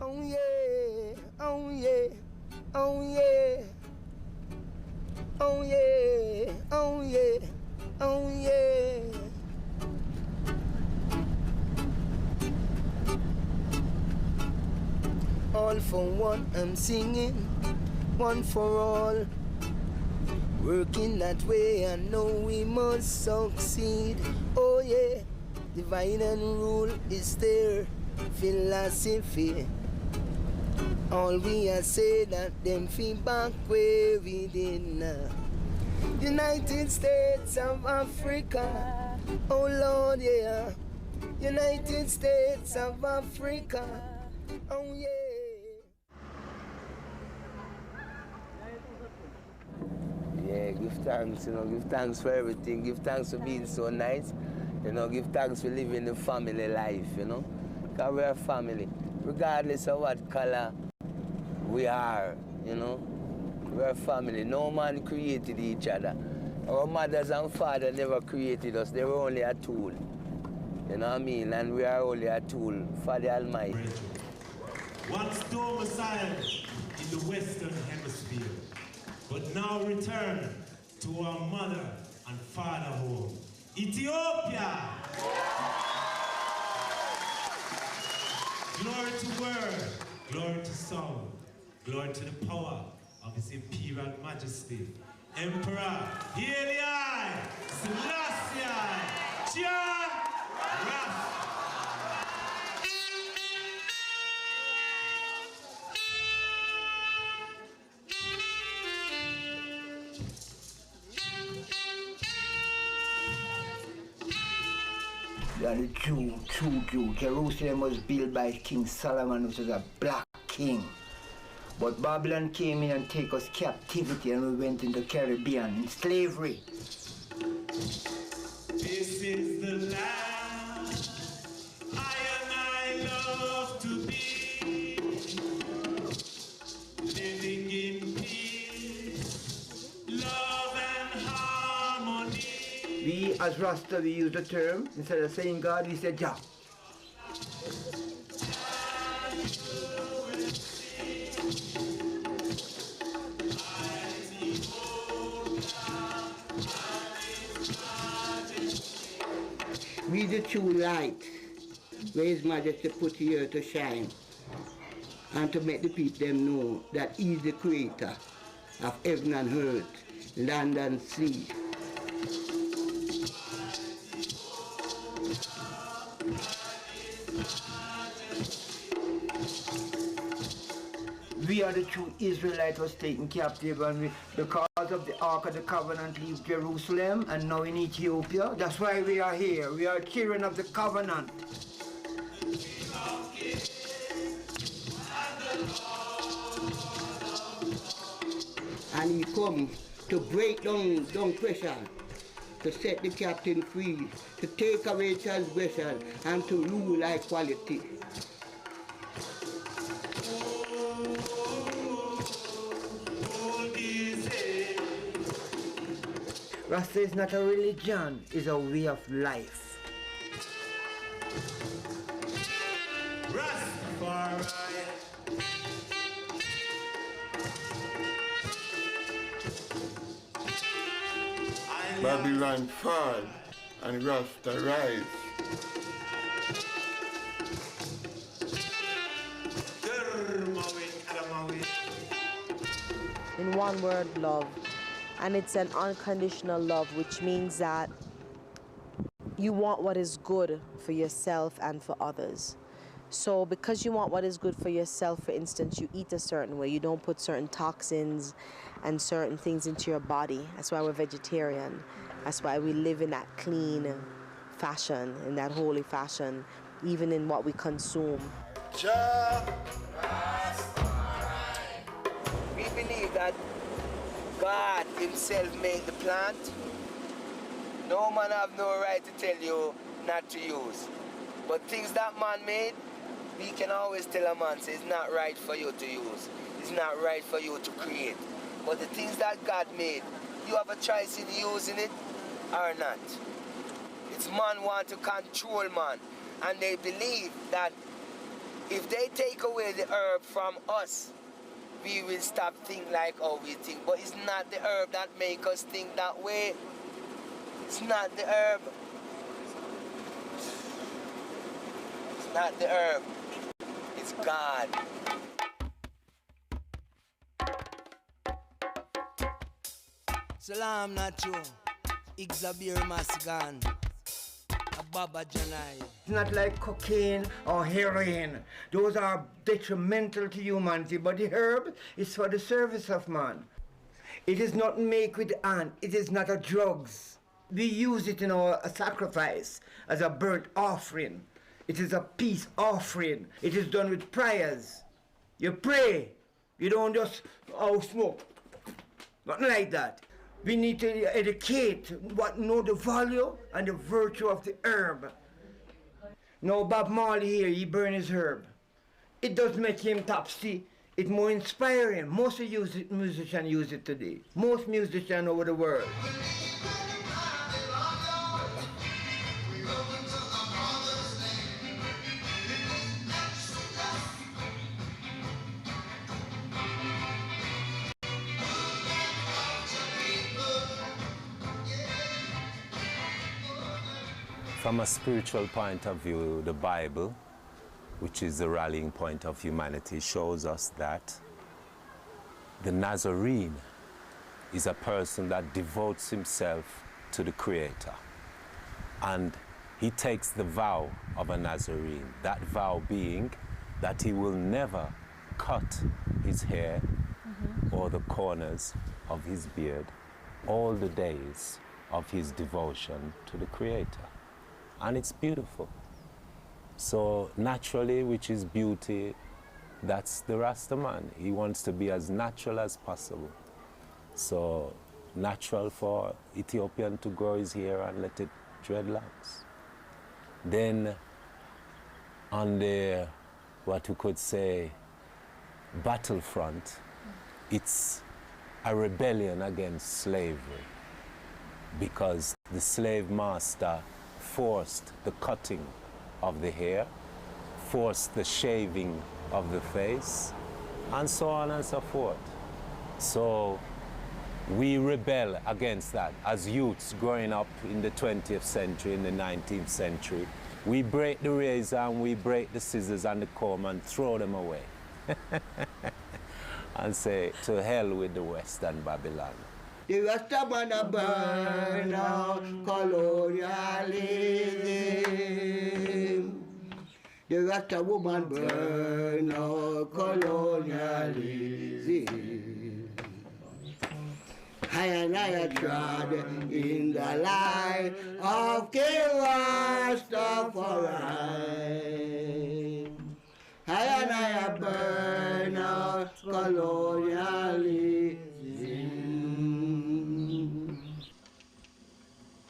Oh yeah, oh yeah, oh yeah. Oh yeah, oh yeah, oh yeah. All for one, I'm singing, one for all. Working that way, I know we must succeed. Oh yeah, divine and rule is there, philosophy. All we are say that them feel back where we did now. United States of Africa, oh Lord, yeah. United States of Africa, oh yeah. Yeah, give thanks, give thanks for everything. Give thanks for being so nice. Give thanks for living the family life, Because we're a family. Regardless of what color we are, We're a family. No man created each other. Our mothers and fathers never created us. They were only a tool. You know what I mean? And we are only a tool for the Almighty. Once domiciled in the Western Hemisphere, but now return to our mother and father home, Ethiopia. Glory to word, glory to song, glory to the power of His Imperial Majesty, Emperor Haile Selassie Jah Rastafari. They are the true Jew. Jerusalem was built by King Solomon, which was a black king. But Babylon came in and take us captivity, and we went into Caribbean in slavery. This is the land I love to be, living in peace, love and harmony. We as Rasta, we use the term, instead of saying God, we say Jah. We the true light, where His Majesty put here to shine, and to make the people them know that He is the creator of heaven and earth, land and sea. We are the true Israelite was taken captive, and we, because of the Ark of the Covenant, leave Jerusalem and now in Ethiopia. That's why we are here. We are children of the covenant. And He come to break down pressure, to set the captain free, to take away transgression, and to rule like quality. Rasta is not a religion, it's a way of life. Rastafari. Babylon fall and Rasta rise. In one word, love. And it's an unconditional love, which means that you want what is good for yourself and for others. So because you want what is good for yourself, for instance, you eat a certain way. You don't put certain toxins and certain things into your body. That's why we're vegetarian. That's why we live in that clean fashion, in that holy fashion, even in what we consume. We believe that God Himself made the plant. No man have no right to tell you not to use. But things that man made, we can always tell a man, say it's not right for you to use. It's not right for you to create. But the things that God made, you have a choice in using it or not. It's man want to control man. And they believe that If they take away the herb from us, we will stop think like how we think. But it's not the herb that make us think that way. It's not the herb. It's not the herb. It's God. Salam Nacho, Ixabir Masgan, Ababa Janai. It's not like cocaine or heroin. Those are detrimental to humanity, but the herb is for the service of man. It is not made with hand. It is not a drugs. We use it in our sacrifice as a burnt offering. It is a peace offering. It is done with prayers. You pray. You don't just smoke. Nothing like that. We need to educate, know the value and the virtue of the herb. Now Bob Marley here, he burn his herb. It does make him topsy. It's more inspiring. Most musicians use it today. Most musicians over the world. From a spiritual point of view, the Bible, which is the rallying point of humanity, shows us that the Nazarene is a person that devotes himself to the Creator. And he takes the vow of a Nazarene, that vow being that he will never cut his hair or the corners of his beard all the days of his devotion to the Creator. And it's beautiful. So naturally, which is beauty, that's the Rasta man. He wants to be as natural as possible. So natural for Ethiopian to grow his hair and let it dreadlocks. Then on the, what you could say, battlefront, it's a rebellion against slavery, because the slave master forced the cutting of the hair, forced the shaving of the face, and so on and so forth. So we rebel against that as youths growing up in the 20th century, in the 19th century. We break the razor and we break the scissors and the comb and throw them away. And say, to hell with the Western Babylon. The Rasta man a burn out colonialism. The Rasta woman burn out colonialism. I and I trod in the light of King Rastafarian. I and I burn out colonialism.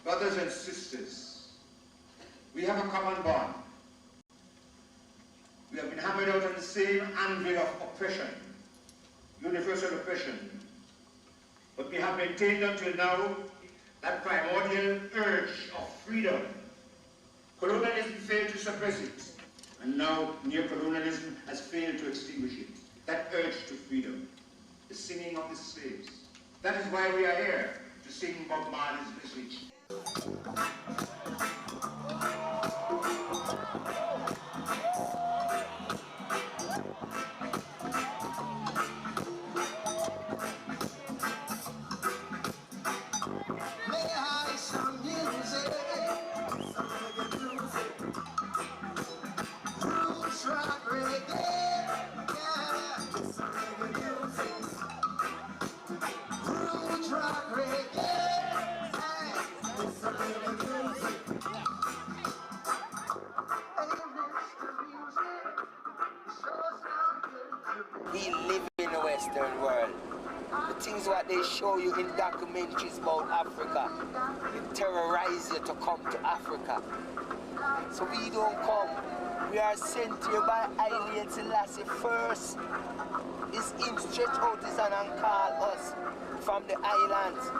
Brothers and sisters, we have a common bond. We have been hammered out on the same anvil of oppression, universal oppression. But we have maintained until now that primordial urge of freedom. Colonialism failed to suppress it, and now neo-colonialism has failed to extinguish it. That urge to freedom, the singing of the slaves. That is why we are here, to sing Bob Marley's message. We live in the Western world. The things what they show you in documentaries about Africa, it terrorize you to come to Africa. So we don't come. We are sent here by Haile Selassie first. It's him stretch out his hand and call us from the islands.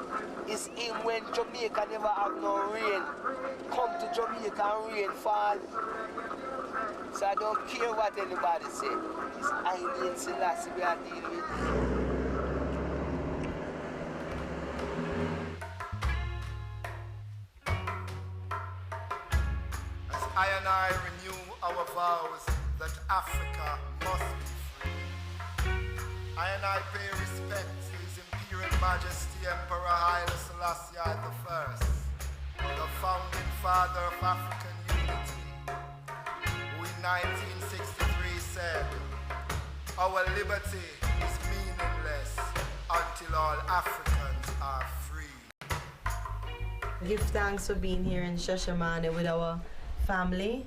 It's him when Jamaica never have no rain. Come to Jamaica and rain fall. So I don't care what anybody say. It's Haile Selassie we are dealing with. As I and I renew our vows that Africa must be free, I and I pay respect to His Imperial Majesty Emperor Haile Selassie I, the founding father of African unity, who in 1963 said, "Our liberty is meaningless until all Africans are free." Give thanks for being here in Shashamane with our family,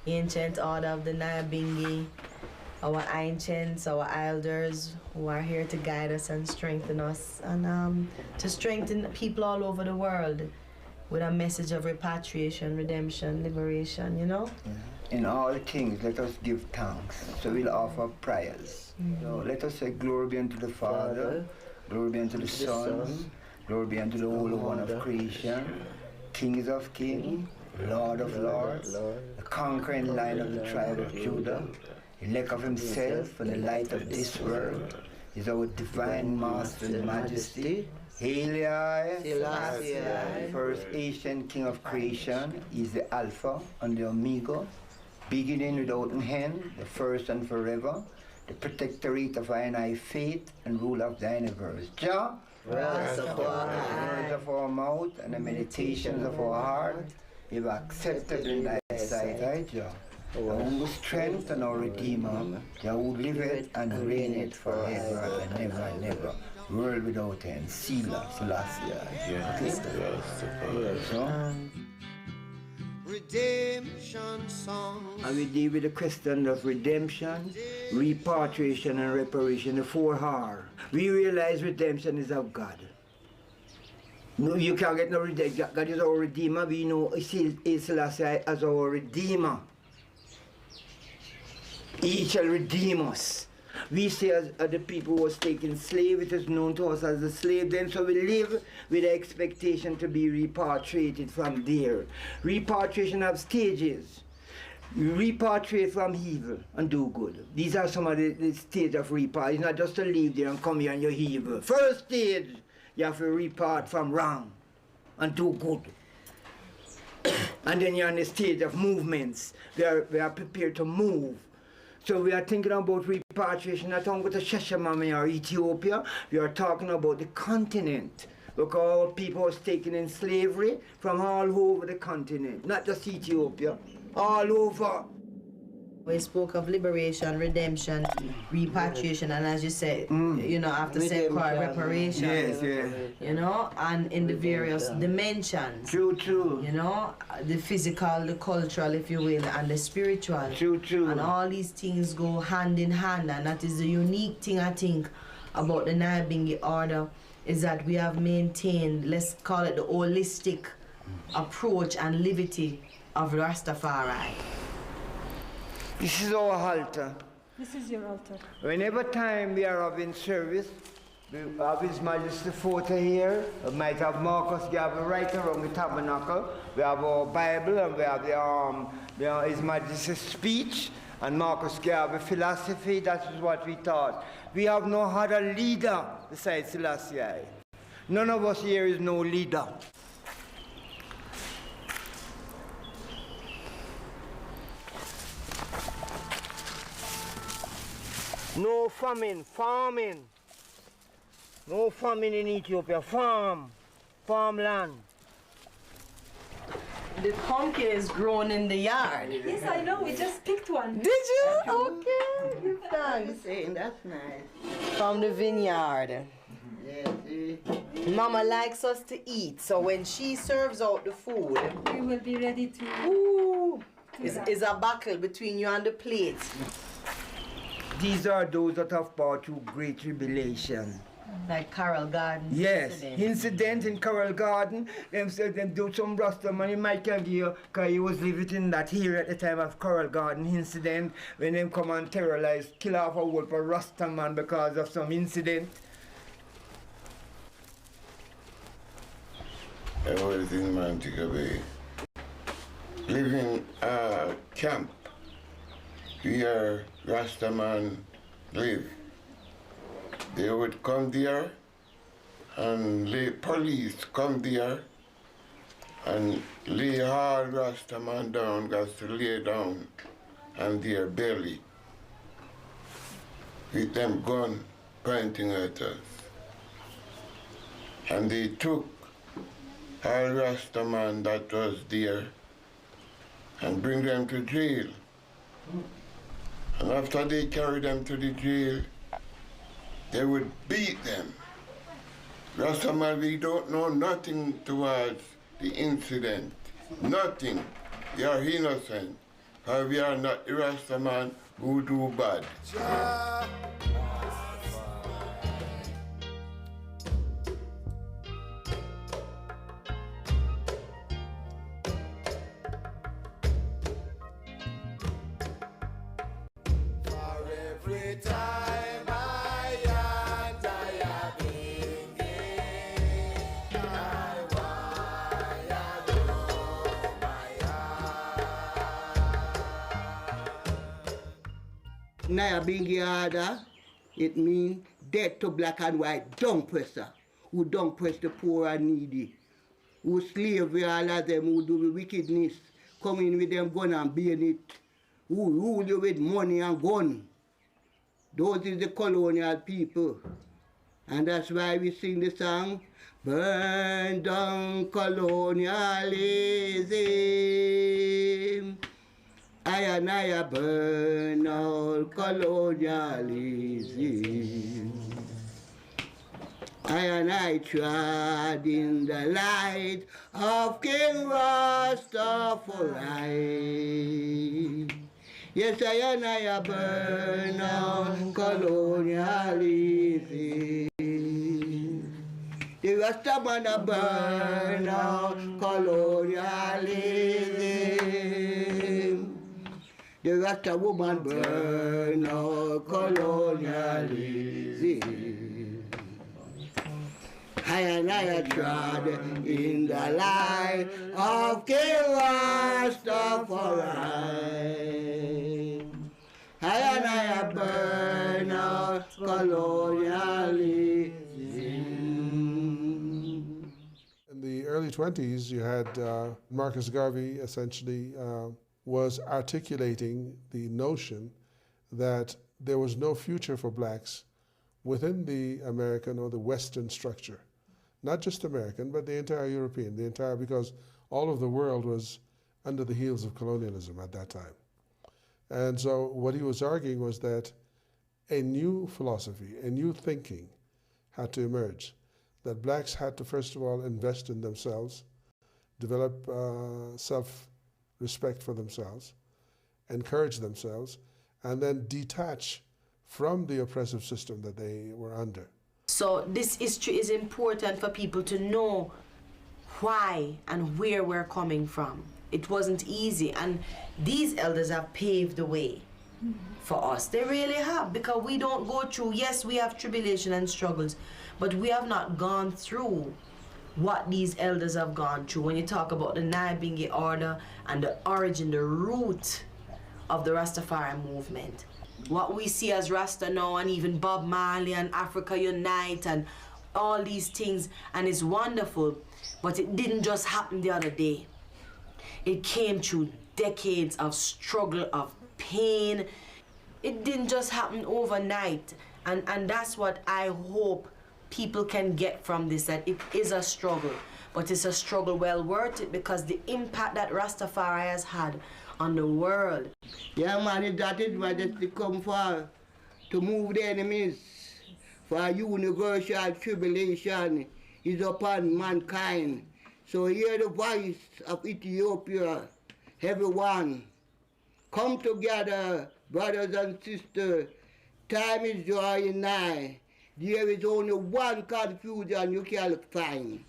ancient order of the Nyabingi, our ancients, our elders who are here to guide us and strengthen us, and to strengthen people all over the world with a message of repatriation, redemption, liberation, you know? In all things, let us give thanks. So we'll offer prayers. So let us say, glory be unto the Father, glory be unto the Son, glory be unto the Holy One of creation, Kings of kings, Lord of lords, the conquering Lion of the tribe of Judah, elect of himself and the light of this world, is our divine Master and Majesty, Haile Selassie, first ancient King of creation. Is the Alpha and the Omega, beginning without an end, the first and forever, the protectorate of I and I faith and rule of the universe. Jah, the words of our mouth and the meditations of our heart, if accepted in thy sight, I Jah, our own strength and our Redeemer, Jah who liveth and reigneth forever and ever and ever, world without end. Selassie. Redemption song. And we deal with the question of redemption, repatriation, and reparation, the 4R. We realize redemption is of God. No, you can't get no redemption. God is our Redeemer. We know Selassie as our Redeemer. He shall redeem us. We say as the people who was taken slave, it is known to us as the slave then, so we live with the expectation to be repatriated from there. Repatriation have stages. You repatriate from evil and do good. These are some of the stages of repatriation. It's not just to leave there and come here and you're evil. First stage, you have to repart from wrong and do good. And then you're on the stage of movements. We are prepared to move. So we are thinking about repatriation, not only to Shashamane or Ethiopia, we are talking about the continent. Because people was taken in slavery from all over the continent, not just Ethiopia, all over. We spoke of liberation, redemption, repatriation, and as you said, you know, after saying reparation. Yes, yes. You know, and in the various dimensions. True, true. You know, the physical, the cultural, if you will, and the spiritual. True, true. And all these things go hand in hand, and that is the unique thing, I think, about the Nyabingi order, is that we have maintained, let's call it the holistic approach and liberty of Rastafari. This is our altar. This is your altar. Whenever time we are having service, we have His Majesty Photo here. We might have Marcus Garvey right around the tabernacle. We have our Bible and we have His Majesty's speech and Marcus Garvey philosophy. That is what we taught. We have no other leader besides Selassie. None of us here is no leader. No famine, farming. No famine in Ethiopia, farmland. The pumpkin is grown in the yard. Yes, I know. We just picked one. Did you? Okay. Thanks. That's nice. From the vineyard. Yes, Mama likes us to eat, so when she serves out the food, We will be ready to. ooh, do it's, that. it's a battle between you and the plate. These are those that have passed through great tribulation. Like Carol Garden. Yes, incident in Carol Garden. Them said them do some Rasta man, he might tell you, because he was living in that here at the time of Carol Garden incident, when them come and terrorize, kill off a whole Rasta man because of some incident. I was in Montego Bay, living camp where Rastaman live. They would come there and police come there and lay all Rastaman down, got to lay down on their belly with them gun pointing at us. And they took all Rastaman that was there and bring them to jail. And after they carried them to the jail, they would beat them. Rastaman, we don't know nothing towards the incident. Nothing. They are innocent. But we are not the Rastaman who do bad. Naya Bingiada, it means death to black and white dung presser, who dung press the poor and needy, who slavery all of them, who do the wickedness, come in with them gun and bayonet, who rule you with money and gun. Those is the colonial people. And that's why we sing the song, burn down colonialism. I burn all colonialism. I trod in the light of King Rastafari. Yes, I burn all colonialism. The Rastaman burn all colonialism. The Rasta woman burn all colonialism. I trod in the light of King Rastafari. I burn all colonialism. In the early 20s, you had Marcus Garvey essentially was articulating the notion that there was no future for blacks within the American or the Western structure. Not just American, but the entire European, because all of the world was under the heels of colonialism at that time. And so what he was arguing was that a new philosophy, a new thinking had to emerge, that blacks had to first of all invest in themselves, develop self-respect for themselves, encourage themselves, and then detach from the oppressive system that they were under. So this history is important for people to know why and where we're coming from. It wasn't easy, and these elders have paved the way for us. They really have, because we don't go through, yes, we have tribulation and struggles, but we have not gone through what these elders have gone through. When you talk about the Nyabingi order and the origin, the root of the Rastafarian movement, what we see as Rasta now, and even Bob Marley and Africa Unite and all these things, and it's wonderful, but it didn't just happen the other day. It came through decades of struggle, of pain. It didn't just happen overnight, and that's what I hope people can get from this, that it is a struggle, but it's a struggle well worth it, because the impact that Rastafari has had on the world. Yeah, man, that is why they come for, to move the enemies, for universal tribulation is upon mankind. So hear the voice of Ethiopia, everyone. Come together, brothers and sisters. Time is drawing nigh. There is only one confusion you can find.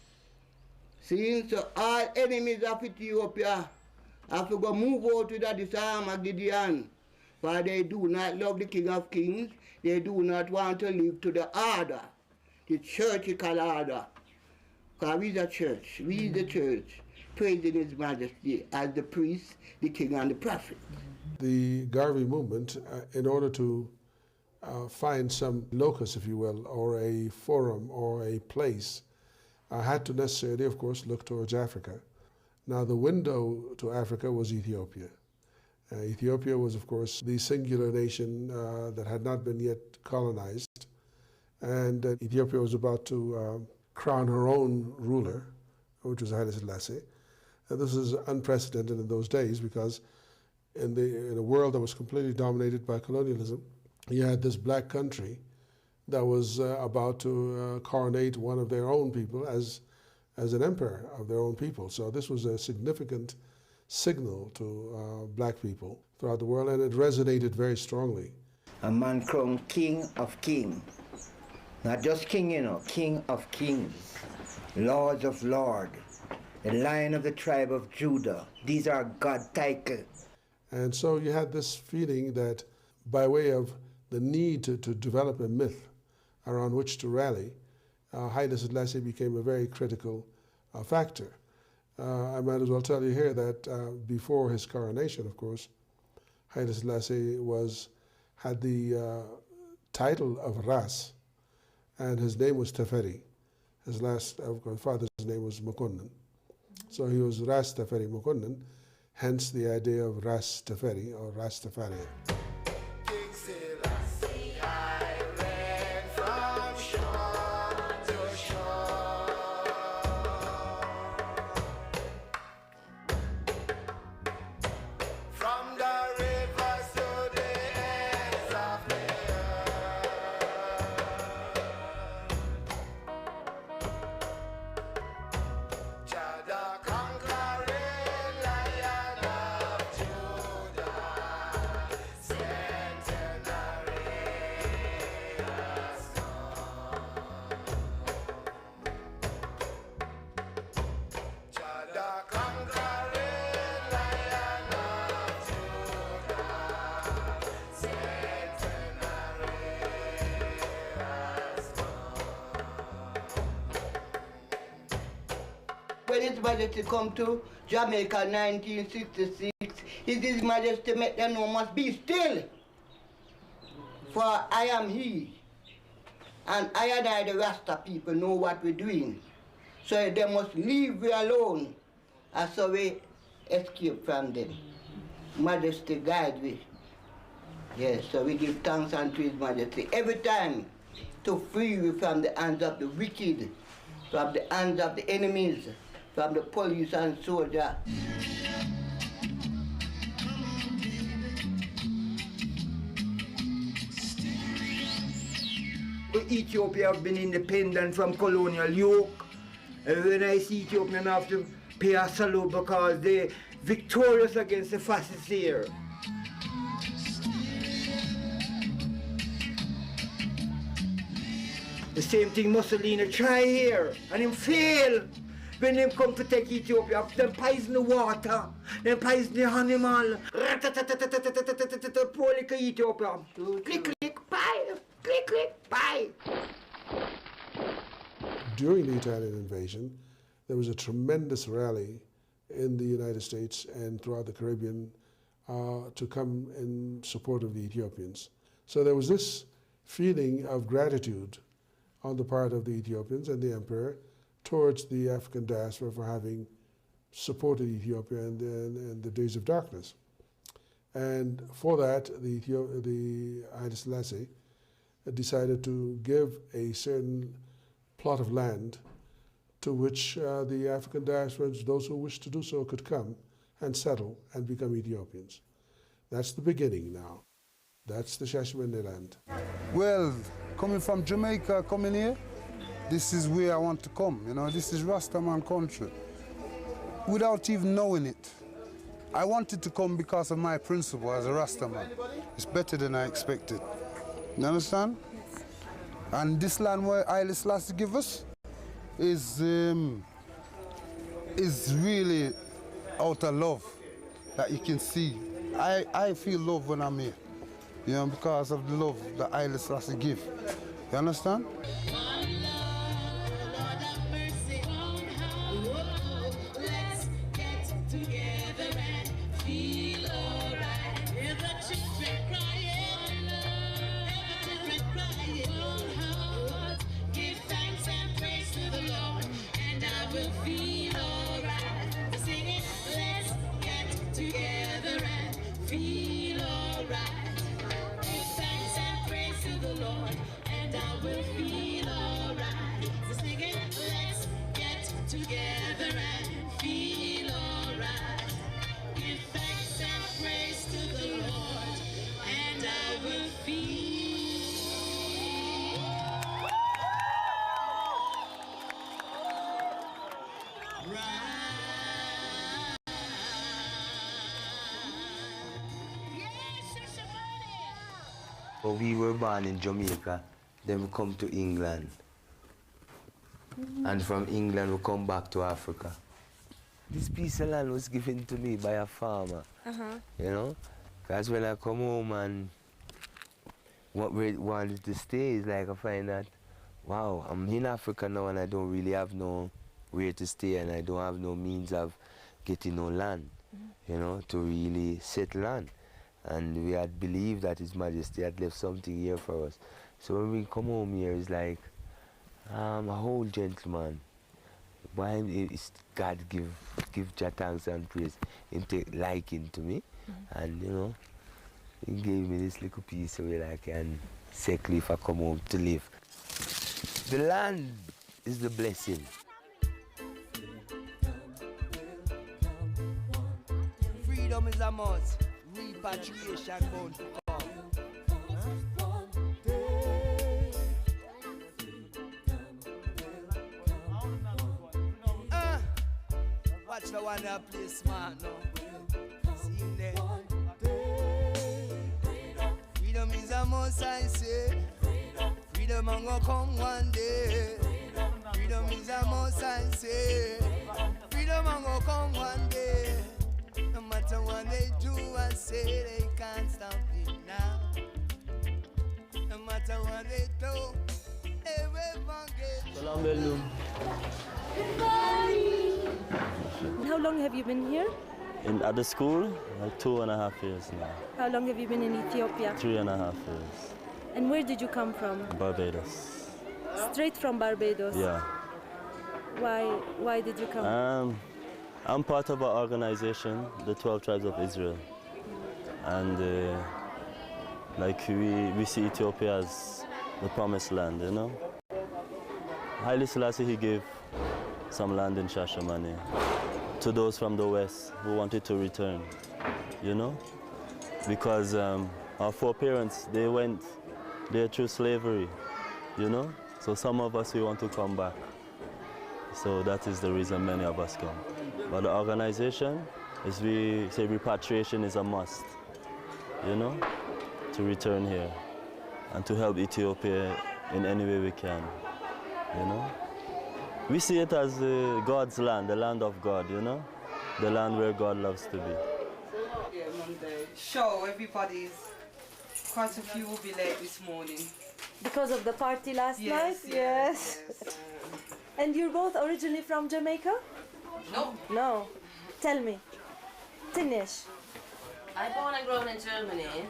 Since all enemies of Ethiopia have to go move out to the disarm of Gideon, for they do not love the King of Kings, they do not want to live to the order, the churchical order. Because we the church, praising His Majesty as the priest, the king, and the prophet. the Garvey movement, in order to find some locus, if you will, or a forum or a place, had to necessarily, of course, look towards Africa. Now, the window to Africa was Ethiopia. Ethiopia was, of course, the singular nation that had not been yet colonized, and Ethiopia was about to crown her own ruler, which was Haile Selassie. And this was unprecedented in those days because in a world that was completely dominated by colonialism, you had this black country that was about to coronate one of their own people as an emperor of their own people. So this was a significant signal to black people throughout the world, and it resonated very strongly. A man crowned King of Kings. Not just king, you know, King of Kings, Lords of Lords, the Lion of the tribe of Judah. These are God titles. And so you had this feeling that by way of the need to develop a myth around which to rally, Haile Selassie became a very critical factor. I might as well tell you here that before his coronation, of course, Haile Selassie had the title of Ras, and his name was Teferi. His father's name was Mukunnan. So he was Ras Teferi Mukunnan, hence the idea of Ras Teferi or Rastafarian. When His Majesty come to Jamaica 1966, His Majesty made them know must be still. For I am He, and I and I, the Rasta people, know what we're doing. So they must leave we alone, and so we escape from them. Majesty guide we. Yes, so we give thanks unto His Majesty every time to free we from the hands of the wicked, from the hands of the enemies, from the police and soldiers. Ethiopia have been independent from colonial yoke. When I see Ethiopian, I have to pay a salute because they're victorious against the fascists here. The same thing Mussolini try here, and him fail. When they come to take Ethiopia, them poison the water, them poison the animal. Polica Ethiopia. Click, click, bye. Click, click, bye. During the Italian invasion, there was a tremendous rally in the United States and throughout the Caribbean to come in support of the Ethiopians. So there was this feeling of gratitude on the part of the Ethiopians and the emperor towards the African diaspora for having supported Ethiopia in the days of darkness. And for that, the Haile Selassie decided to give a certain plot of land to which the African diasporans, those who wished to do so, could come and settle and become Ethiopians. That's the beginning now. That's the Shashmene land. Well, coming from Jamaica, coming here, this is where I want to come, you know, this is Rastaman country. Without even knowing it. I wanted to come because of my principle as a Rastaman. It's better than I expected. You understand? And this land where Haile Selassie give us is really out of love that you can see. I feel love when I'm here, you know, because of the love that Haile Selassie give. You understand? alright. Give thanks and praise to the Lord, and I will feel alright. So sing it, let's get together and feel alright. Give thanks and praise to the Lord, and I will feel. But we were born in Jamaica, then we come to England. And from England we come back to Africa. This piece of land was given to me by a farmer, you know? Because when I come home and wanted to stay, it's like I find that, wow, I'm in Africa now and I don't really have nowhere to stay and I don't have no means of getting no land, you know, to really settle on. And we had believed that His Majesty had left something here for us. So when we come home here, it's like, I'm a whole gentleman. Why is God give Jah thanks and praise? Him take liking to me, and you know, He gave me this little piece where I can settle if I come home to live. The land is the blessing. Freedom is a must. Repatriation bound to come. Watch the one that play smart now. See him there. Freedom is a must, I say. Freedom ain't gonna come one day. Freedom is a must, I say. Freedom ain't gonna come one day. No matter what they do, I say they can't stop it now. No matter what they do, they will forget. Salam Belum. How long have you been here? At the school, like 2.5 years now. How long have you been in Ethiopia? 3.5 years. And where did you come from? Barbados. Straight from Barbados? Yeah. Why did you come? I'm part of our organization, the 12 Tribes of Israel. And like we see Ethiopia as the promised land, you know? Haile Selassie, he gave some land in Shashamane to those from the west who wanted to return, you know? Because our foreparents, they went there through slavery, you know? So some of us, we want to come back. So that is the reason many of us come. But the organization, is we say repatriation is a must, you know? To return here and to help Ethiopia in any way we can, you know? We see it as God's land, the land of God, you know? The land where God loves to be. Yeah, Monday. Show, everybody's, quite a few will be late this morning. Because of the party last night? Yes. And you're both originally from Jamaica? No. No. Tell me. Tinish. I'm born and grown in Germany,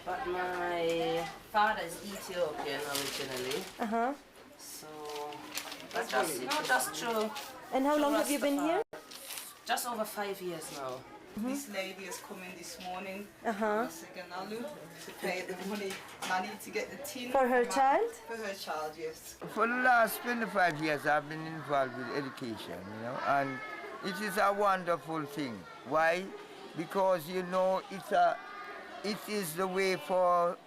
but my father is Ethiopian originally. So that's just true. And how long have you been here? Just over 5 years now. This lady has come in this morning, to pay the money to get the tin. For her child? For her child, yes. For the last 25 years, I've been involved with education, you know, and it is a wonderful thing. Why? Because, you know, it is the way for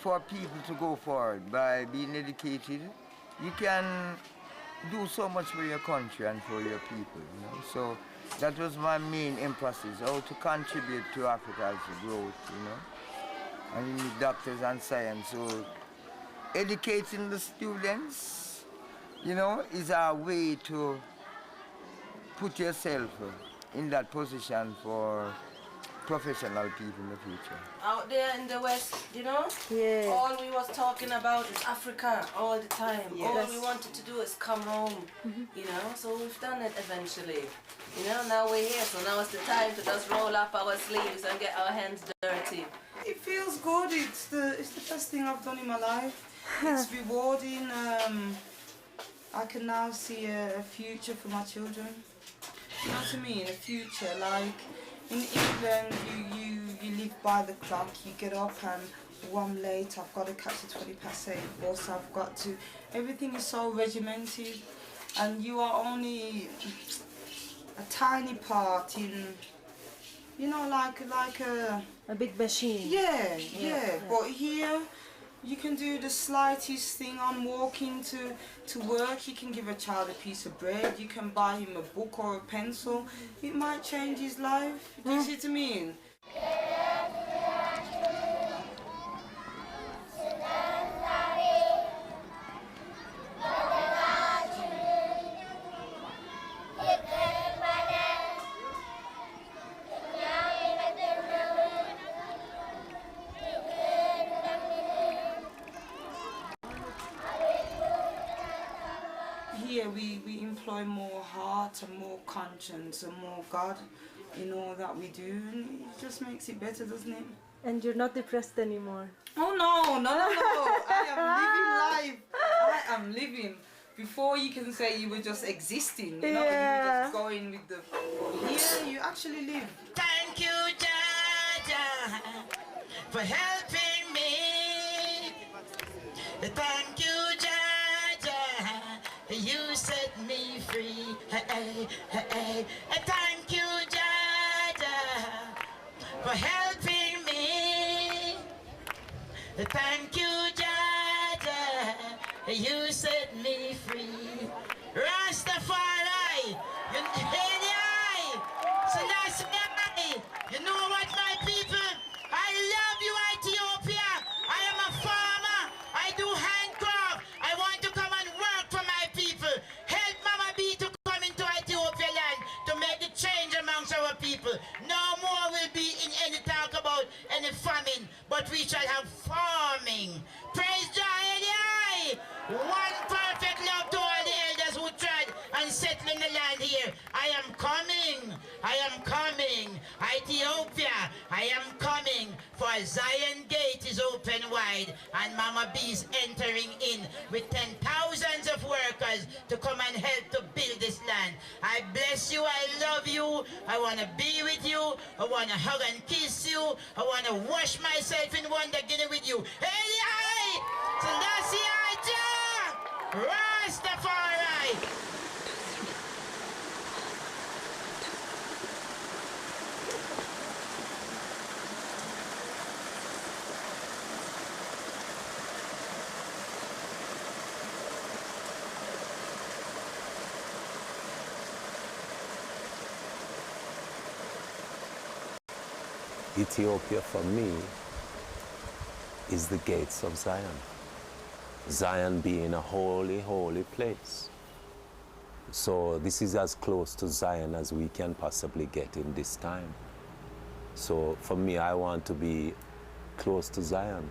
people to go forward. By being educated, you can do so much for your country and for your people, you know. So that was my main emphasis, how to contribute to Africa's growth, you know, and in the doctors and science. So educating the students, you know, is a way to put yourself in that position for professional people in the future. Out there in the West, you know, all we was talking about is Africa all the time. Yes. All we wanted to do is come home, you know, so we've done it eventually. You know, now we're here, so now it's the time to just roll up our sleeves and get our hands dirty. It feels good. It's the best thing I've done in my life. It's rewarding. I can now see a future for my children. You know what I mean? A future, like in England, you live live by the clock. You get up and I'm late, I've got to catch the 8:20 bus, I've got to... Everything is so regimented, and you are only a tiny part in, you know, like a big machine. Yeah. But here, you can do the slightest thing on walking to work. You can give a child a piece of bread. You can buy him a book or a pencil. It might change his life. Do you see what I mean? Here we employ more heart and more conscience and more God in all that we do, and it just makes it better, doesn't it? And you're not depressed anymore. Oh no. I am living life. I am living. Before you can say you were just existing, you know, you were just going with the... Here you actually live. Thank you, Jaja, for helping me. Thank you, Jaja, you set me free. Thank you, Jaja, for helping me. Thank you, Jaja, you set me free. Rastafari, you know what, my people? I love you, Ethiopia. I am a farmer. I do handcraft. I want to come and work for my people. Help Mama B to come into Ethiopia land to make the change amongst our people. No more will be in any talk about any famine, but we shall have farming. Praise Jah. One perfect love to all the elders who tried and settled in the land here. I am coming. Ethiopia, I am coming, for Zion gate is open wide and Mama B is entering in with 10,000s of workers to come and help to build this land. I bless you, I love you, I want to be with you, I want to hug and kiss you, I want to wash myself in Wonder Guinea with you. Hey, Selassie, Rastafari! Ethiopia for me is the gates of Zion. Zion being a holy, holy place. So this is as close to Zion as we can possibly get in this time. So for me, I want to be close to Zion.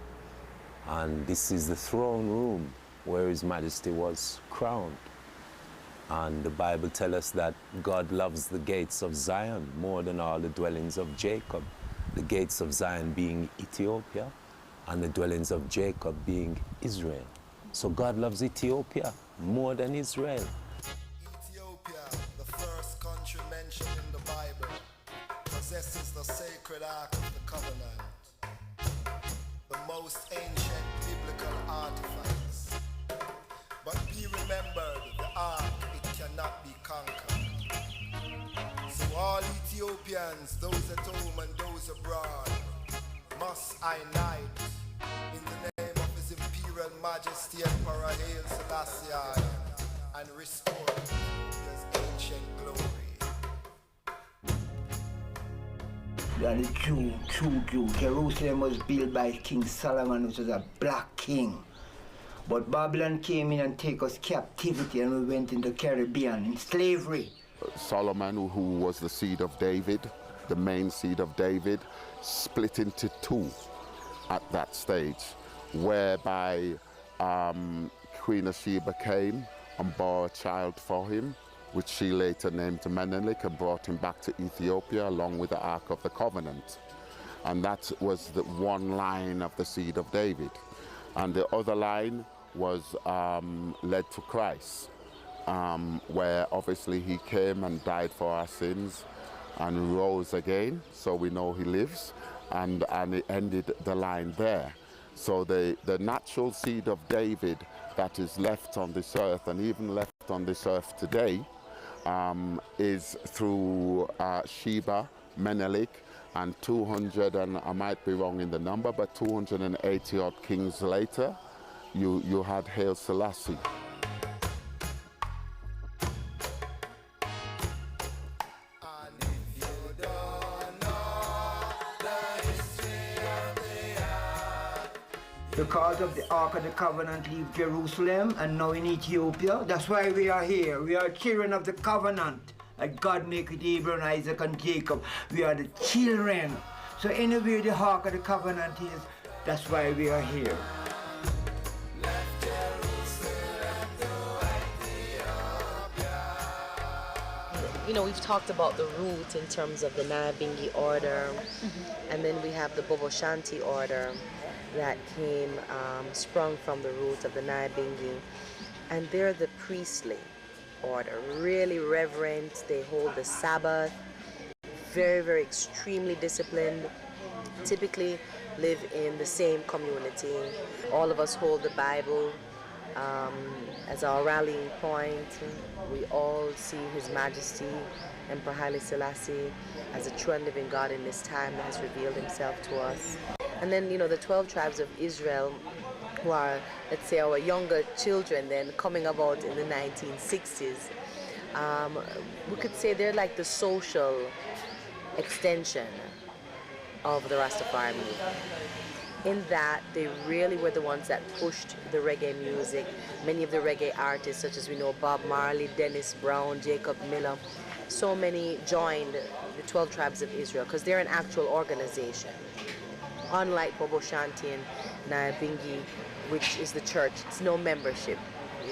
And this is the throne room where His Majesty was crowned. And the Bible tells us that God loves the gates of Zion more than all the dwellings of Jacob. The gates of Zion being Ethiopia and the dwellings of Jacob being Israel. So God loves Ethiopia more than Israel. Ethiopia, the first country mentioned in the Bible, possesses the sacred Ark of the Covenant, the most ancient biblical artifacts. But be remembered, the Ark, it cannot be conquered. So all Ethiopians, those at home and those abroad, must unite in the name of His Imperial Majesty Emperor Haile Selassie and restore His ancient glory. They are the true Jew. Jerusalem was built by King Solomon, which was a black king. But Babylon came in and take us captivity, and we went into Caribbean in slavery. Solomon, who was the seed of David, the main seed of David, split into two at that stage, whereby Queen of Sheba came and bore a child for him, which she later named Menelik, and brought him back to Ethiopia along with the Ark of the Covenant. And that was the one line of the seed of David. And the other line was led to Christ, where obviously he came and died for our sins and rose again, so we know he lives. and it ended the line there. So the natural seed of David that is left on this earth, and even left on this earth today, is through Sheba, Menelik, and 200, and I might be wrong in the number, but 280 odd kings later, you had Haile Selassie. Because of the Ark of the Covenant leave Jerusalem and now in Ethiopia. That's why we are here. We are children of the covenant that God made with Abraham, Isaac, and Jacob. We are the children. So anywhere the Ark of the Covenant is, that's why we are here. You know, we've talked about the root in terms of the Nyabingi order, and then we have the Bobo Shanti order that came, sprung from the root of the Nyabingi, and they're the priestly order, really reverent. They hold the Sabbath, very, very extremely disciplined, typically live in the same community. All of us hold the Bible as our rallying point. We all see His Majesty, Emperor Haile Selassie, as a true and living God in this time that has revealed Himself to us. And then, you know, the 12 tribes of Israel, who are, let's say, our younger children then coming about in the 1960s, we could say they're like the social extension of the Rastafarian movement. In that, they really were the ones that pushed the reggae music. Many of the reggae artists, such as we know Bob Marley, Dennis Brown, Jacob Miller, so many joined the 12 tribes of Israel because they're an actual organization. Unlike Bobo Shanti and Nyabingi, which is the church, it's no membership.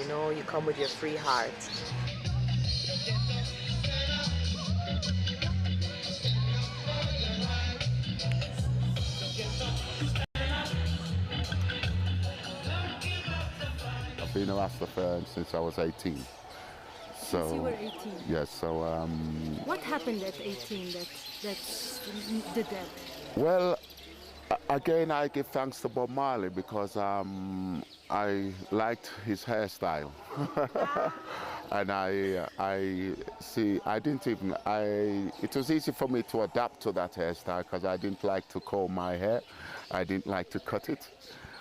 You know, you come with your free heart. I've been a Rastafarian since I was 18. So, Since you were 18? Yes, so... What happened at 18 that did that? Well, again, I give thanks to Bob Marley because I liked his hairstyle. And it was easy for me to adapt to that hairstyle because I didn't like to comb my hair. I didn't like to cut it.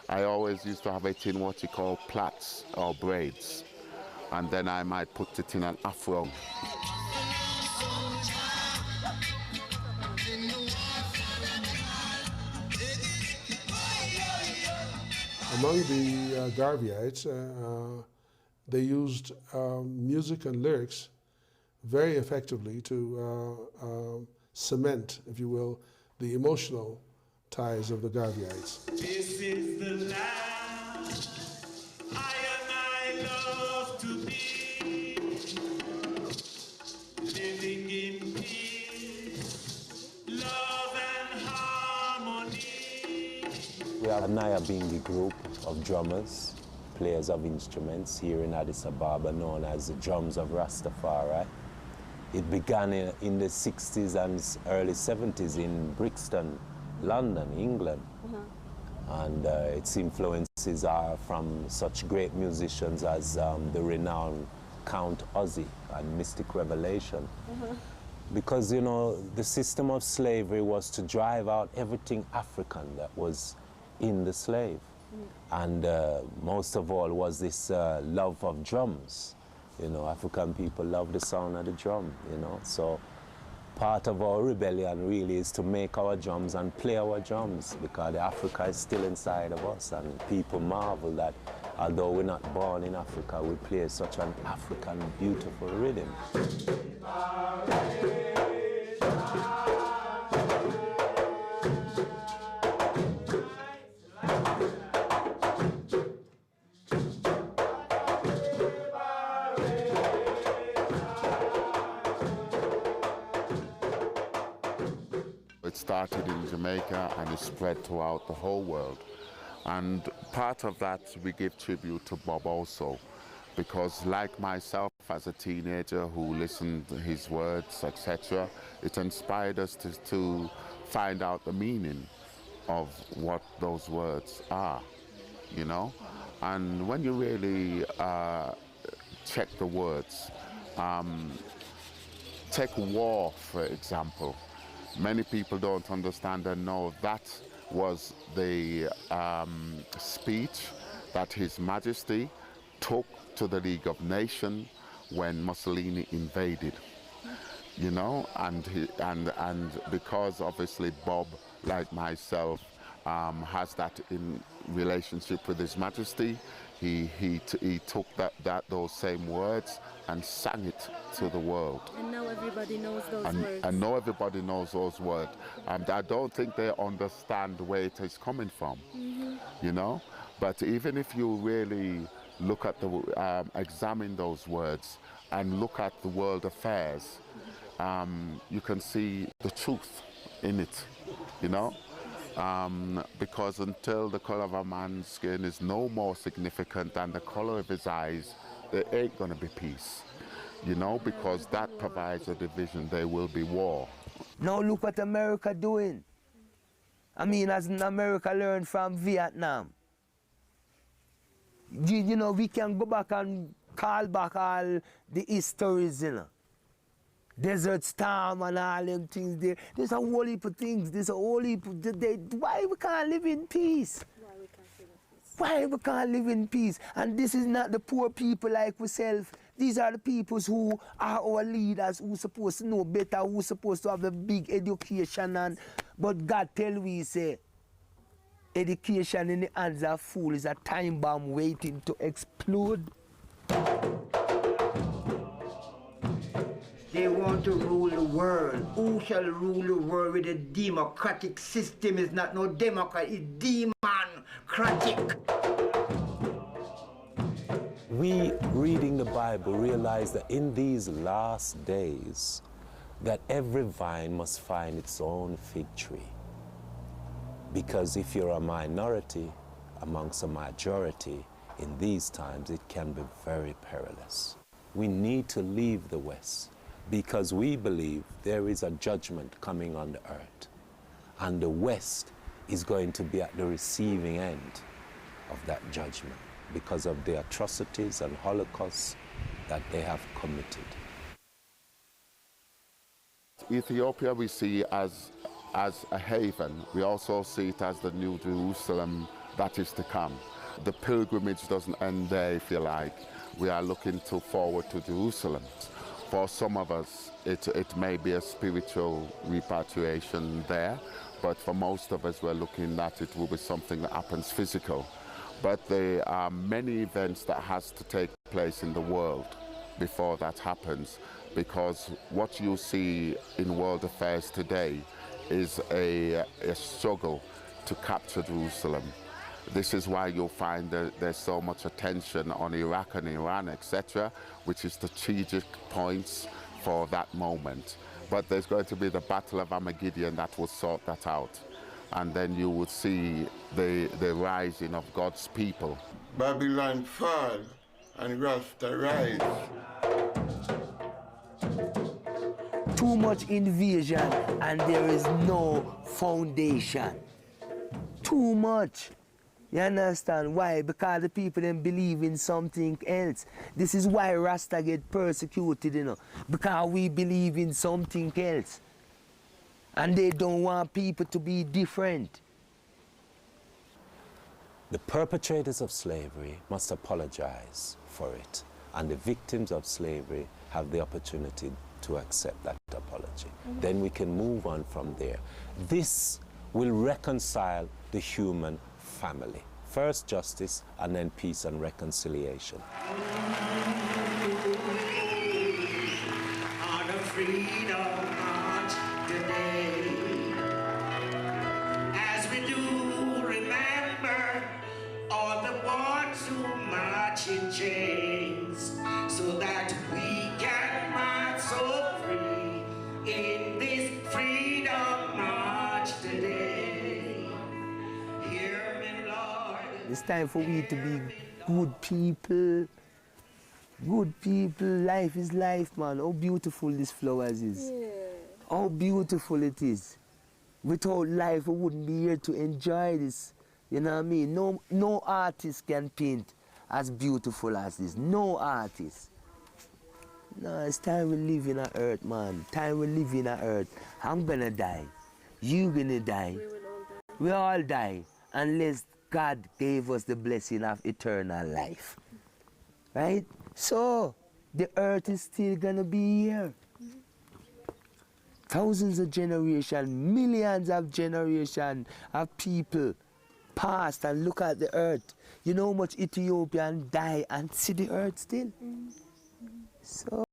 I always used to have it in what you call plaits or braids. And then I might put it in an afro. Among the Garveyites, they used music and lyrics very effectively to cement, if you will, the emotional ties of the Garveyites. This is the land I love to be, living in peace, love and harmony. We have a Nyabingi group of drummers, players of instruments here in Addis Ababa, known as the Drums of Rastafari. It began in the 60s and early 70s in Brixton, London, England. And its influences are from such great musicians as the renowned Count Ozzy and Mystic Revelation. Because, you know, the system of slavery was to drive out everything African that was in the slave. And most of all was this love of drums. You know, African people love the sound of the drum, you know. So part of our rebellion really is to make our drums and play our drums, because Africa is still inside of us, and people marvel that although we're not born in Africa, we play such an African beautiful rhythm. It started in Jamaica and it spread throughout the whole world. And part of that we give tribute to Bob also, because like myself as a teenager who listened to his words, etc., it inspired us to find out the meaning of what those words are, you know? And when you really check the words, take war, for example. Many people don't understand and know that was the speech that His Majesty took to the League of Nations when Mussolini invaded, you know, and because obviously Bob, like myself, has that in relationship with His Majesty, he took those same words and sang it to the world. And now everybody knows those words. And now everybody knows those words. And I don't think they understand where it is coming from, you know. But even if you really look at the, examine those words and look at the world affairs, you can see the truth in it, you know. Because until the color of a man's skin is no more significant than the color of his eyes, there ain't gonna be peace, you know, because that provides a division. There will be war. Now look what America doing. I mean, as America learned from Vietnam. You know, we can go back and call back all the histories, you know. Desert Storm and all them things there. There's a whole heap of things. There's a whole heap of... Why we can't live in peace? Why we can't live in peace? And this is not the poor people like ourselves. These are the people who are our leaders, who supposed to know better, who supposed to have the big education. But God tell we, say, education in the hands of fools is a time bomb waiting to explode. They want to rule the world. Who shall rule the world with a democratic system? Is not no democrat, it's demon-cratic. We, reading the Bible, realize that in these last days, that every vine must find its own fig tree. Because if you're a minority amongst a majority, in these times, it can be very perilous. We need to leave the West, because we believe there is a judgment coming on the earth, and the West is going to be at the receiving end of that judgment because of the atrocities and holocausts that they have committed. Ethiopia we see as a haven. We also see it as the new Jerusalem that is to come. The pilgrimage doesn't end there, if you like. We are looking forward to Jerusalem. For some of us, it may be a spiritual repatriation there, but for most of us, we're looking at it will be something that happens physical. But there are many events that has to take place in the world before that happens, because what you see in world affairs today is a struggle to capture Jerusalem. This is why you'll find that there's so much attention on Iraq and Iran, etc., which is strategic points for that moment. But there's going to be the Battle of Armageddon that will sort that out. And then you would see the rising of God's people. Babylon fall and Rasta rise. Too much invasion and there is no foundation. Too much. You understand why? Because the people then believe in something else. This is why Rasta get persecuted, you know, because we believe in something else. And they don't want people to be different. The perpetrators of slavery must apologize for it, and the victims of slavery have the opportunity to accept that apology. Then we can move on from there. This will reconcile the human family. First justice, and then peace and reconciliation. On a freedom march today, as we do remember all the ones who march in chains, so that we can march so free in this freedom march today. Hear me, Lord. It's time for we to be good people Good people, life is life, man. How beautiful these flowers is. Yeah. How beautiful it is. Without life, we wouldn't be here to enjoy this. You know what I mean? No artist can paint as beautiful as this. No artist. No, it's time we live in a earth, man. Time we live in a earth. I'm gonna die. You gonna die. We all die. Unless God gave us the blessing of eternal life. Right? So, the earth is still gonna be here. Thousands of generations, millions of generations of people passed and look at the earth. You know how much Ethiopians die and see the earth still? So